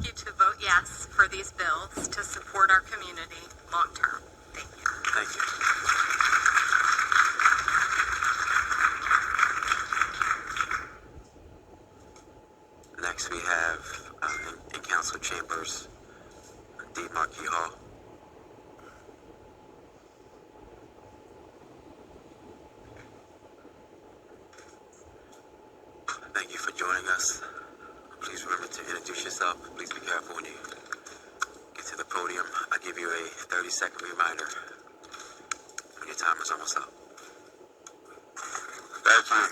you to vote yes for these bills to support our community long term. Thank you. Thank you. Next we have in council chambers, DNREC Hall. Thank you for joining us. Please remember to introduce yourself. Please be careful when you get to the podium. I'll give you a 30-second reminder when your time is almost up. Thank you.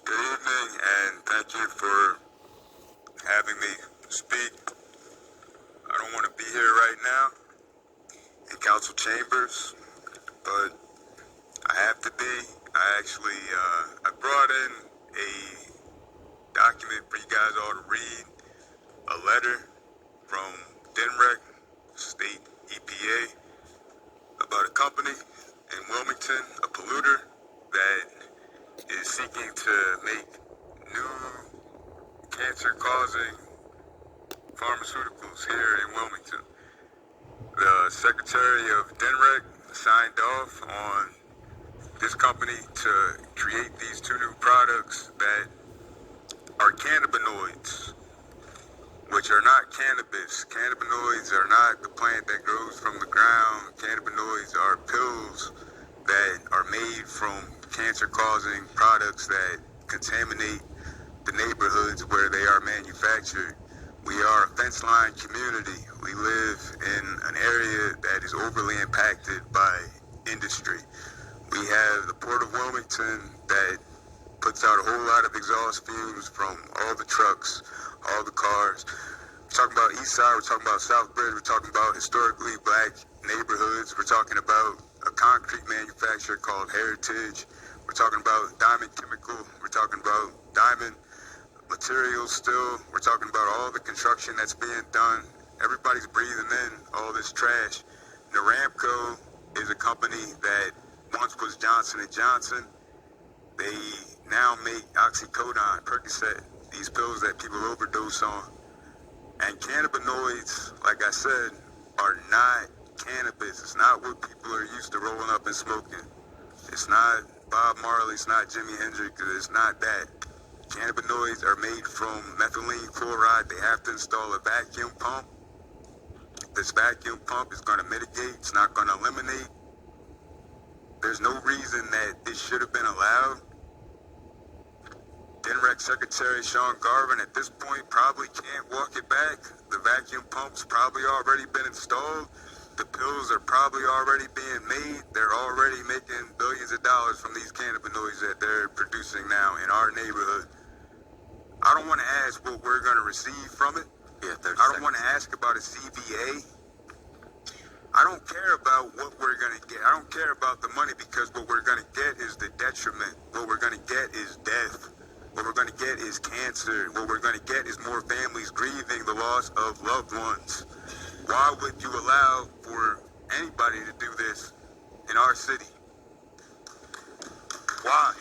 Good evening, and thank you for having me speak. I don't want to be here right now in council chambers, but I have to be. I brought in a document for you guys all to read, a letter from DNREC, State EPA, about a company in Wilmington, a polluter that is seeking to make new cancer-causing pharmaceuticals here in Wilmington. The Secretary of DNREC signed off on this company to create these two new products that are cannabinoids, which are not cannabis. Cannabinoids are not the plant that grows from the ground. Cannabinoids are pills that are made from cancer-causing products that contaminate the neighborhoods where they are manufactured. We are a fence-line community. We live in an area that is overly impacted by industry. We have the Port of Wilmington that puts out a whole lot of exhaust fumes from all the trucks, all the cars. We're talking about East Side, we're talking about Southbridge, we're talking about historically black neighborhoods, we're talking about a concrete manufacturer called Heritage, we're talking about Diamond Chemical, we're talking about Diamond Materials still, we're talking about all the construction that's being done. Everybody's breathing in all this trash. Noramco is a company that once was Johnson & Johnson. They now make oxycodone, Percocet, these pills that people overdose on. And cannabinoids, like I said, are not cannabis. It's not what people are used to rolling up and smoking. It's not Bob Marley, it's not Jimi Hendrix, it's not that. Cannabinoids are made from methylene chloride. They have to install a vacuum pump. This vacuum pump is going to mitigate, it's not going to eliminate. There's no reason that this should have been allowed. DNREC Secretary Sean Garvin at this point probably can't walk it back. The vacuum pump's probably already been installed. The pills are probably already being made. They're already making billions of dollars from these cannabinoids that they're producing now in our neighborhood. I don't want to ask what we're going to receive from it. I don't want to ask about a CVA. I don't care about what we're going to get. I don't care about the money, because what we're going to get is the detriment. What we're going to get is death. What we're going to get is cancer. What we're going to get is more families grieving the loss of loved ones. Why would you allow for anybody to do this in our city? Why?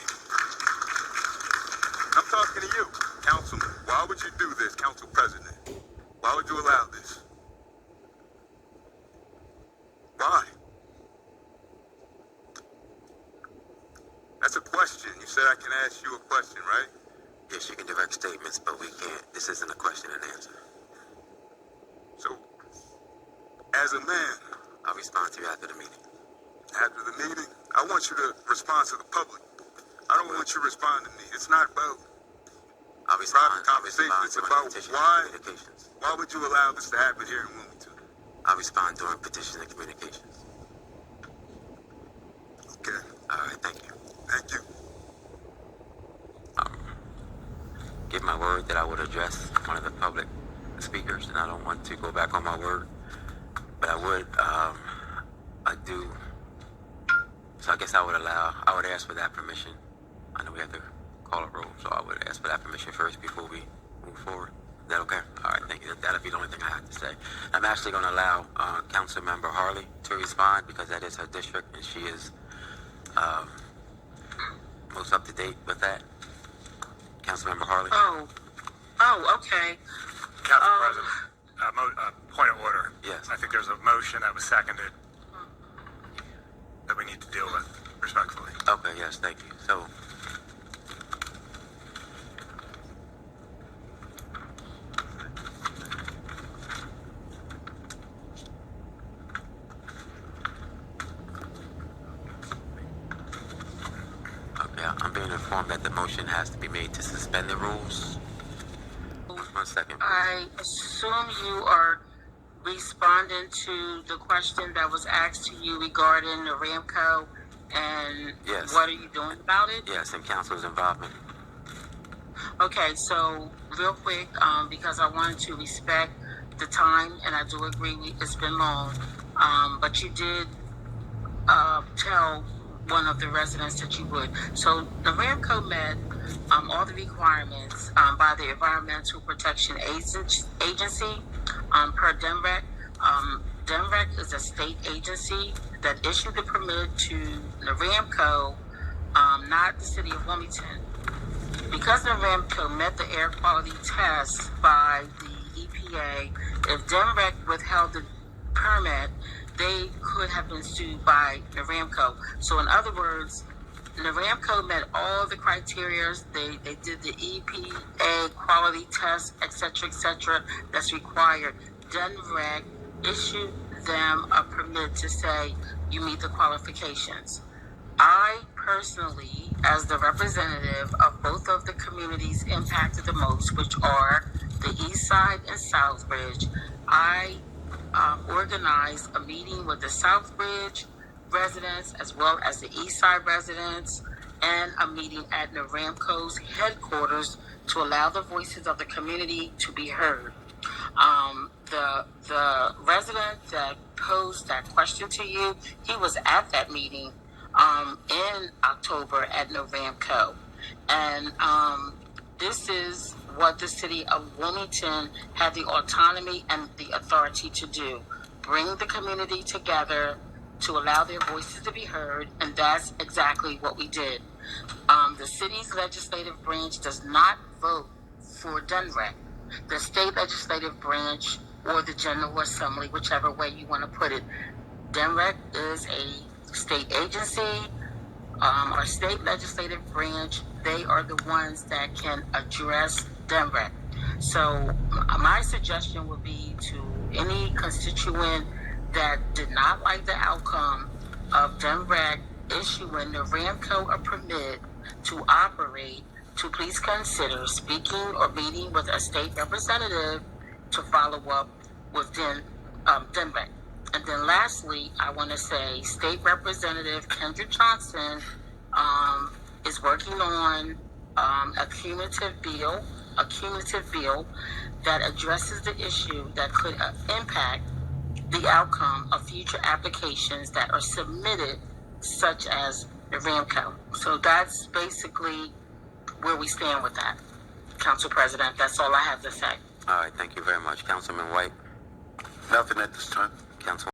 I'm talking to you, Councilman. Why would you do this, Council President? Why would you allow this? Why? That's a question. You said I can ask you a question, right? Yes, you can direct statements, but we can't. This isn't a question and answer. So, as a man, I'll respond to you after the meeting. after the meeting, I want you to respond to the public. I don't want you to respond to me. It's not about I'll respond, private conversation. It's about why would you allow this to happen here in Wilmington? I'll respond during petition and communications. Okay. All right, thank you. Thank you. Give my word that I would address one of the public speakers, and I don't want to go back on my word, but I would, I do. So I guess I would ask for that permission. I know we have to call a roll, so I would ask for that permission first before we move forward. Is that okay? All right, thank you. That'll be the only thing I have to say. I'm actually going to allow Councilmember Harley to respond, because that is her district, and she is most up to date with that. Councilmember Harley. Oh, okay. Council President, point of order. Yes. I think there's a motion that was seconded that we need to deal with respectfully. Okay, yes, thank you. So, okay, I'm being informed that the motion has to be made to suspend the rules. 1 second. I assume you are responding to the question that was asked to you regarding Noramco and Yes. what are you doing about it? Yes, and council's involvement. Okay, so real quick, because I wanted to respect the time, and I do agree it's been long, but you did tell one of the residents that you would. So Noramco met all the requirements by the Environmental Protection Agency per DNREC. DNREC is a state agency that issued the permit to Noramco, not the city of Wilmington. Because Noramco met the air quality test by the EPA, if DNREC withheld the permit, they could have been sued by Noramco. So in other words, Noramco met all the criteria. They did the EPA quality test, etc., that's required. DNREC issued them a permit to say you meet the qualifications. I personally, as the representative of both of the communities impacted the most, which are the East Side and Southbridge, I organized a meeting with the Southbridge residents as well as the East Side residents, and a meeting at Noramco's headquarters to allow the voices of the community to be heard. The resident that posed that question to you, he was at that meeting in October at Noramco, and this is what the city of Wilmington had the autonomy and the authority to do: bring the community together to allow their voices to be heard, and that's exactly what we did. The city's legislative branch does not vote for DNREC. The state legislative branch or the General Assembly, whichever way you want to put it. DNREC is a state agency. Our state legislative branch, they are the ones that can address DNREC. So my suggestion would be to any constituent that did not like the outcome of DNREC issuing Noramco a permit to operate, to please consider speaking or meeting with a state representative to follow up with DNREC. And then lastly, I want to say State Representative Kendra Johnson is working on a cumulative bill that addresses the issue that could impact the outcome of future applications that are submitted, such as Noramco. So that's basically where we stand with that, Council President. That's all I have to say. All right, thank you very much. Councilman White? Nothing at this time. Councilman